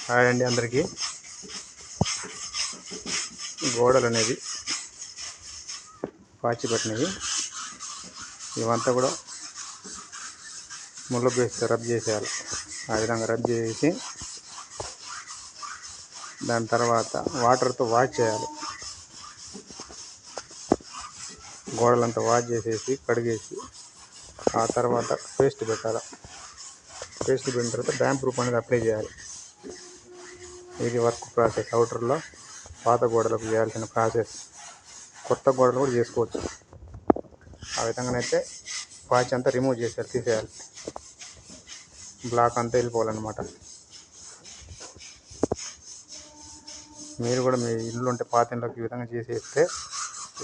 Hi అండి అందరికీ. గోడలు అనేది పాచి పట్టినవి, ఇవంతా కూడా ముళ్ళ పేస్ట్ రబ్ చేసేయాలి. ఆ విధంగా రబ్ చేసి దాని తర్వాత వాటర్తో వాష్ చేయాలి. గోడలంతా వాష్ చేసేసి కడిగేసి ఆ తర్వాత పేస్ట్ పెట్టాలి. పేస్ట్ పెట్టిన తర్వాత డ్యామ్ ప్రూఫ్ అనేది అప్లై చేయాలి. ఇది వర్క్ ప్రాసెస్. అవుటర్లో పాత గోడలకు చేయాల్సిన ప్రాసెస్. కొత్త గోడలు కూడా చేసుకోవచ్చు. ఆ విధంగానైతే పాచి అంతా రిమూవ్ చేసేయాలి, తీసేయాలి. బ్లాక్ అంతా వెళ్ళిపోవాలన్నమాట. మీరు కూడా మీ ఇల్లు ఉంటే పాత ఇళ్ళకి ఈ విధంగా చేసేస్తే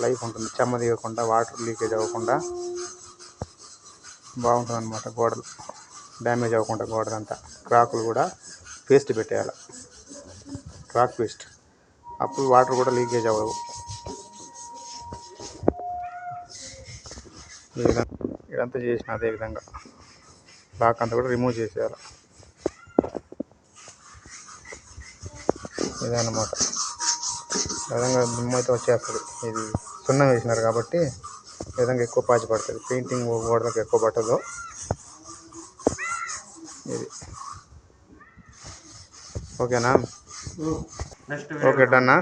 లైఫ్ ఉంటుంది. చెమ్మ దిగకుండా, వాటర్ లీకేజ్ అవ్వకుండా బాగుంటుంది అన్నమాట. గోడలు డ్యామేజ్ అవ్వకుండా గోడలంతా. క్రాకులు కూడా పేస్ట్ పెట్టేయాలి, క్రాక్ పేస్ట్. అప్పుడు వాటర్ కూడా లీకేజ్ అవ్వవు. ఈ విధంగా ఇదంతా చేసిన అదే విధంగా బ్లాక్ అంతా కూడా రిమూవ్ చేసేయాలి. ఇదన్నమాట. ఈ విధంగా దుమ్మైతే వచ్చేస్తుంది. ఇది సున్నం వేసినారు కాబట్టి ఈ విధంగా ఎక్కువ పాచి పడుతుంది. పెయింటింగ్ గోడలకు ఎక్కువ పట్టదు. ఇది ఓకేనా? ఓకే డన్నా.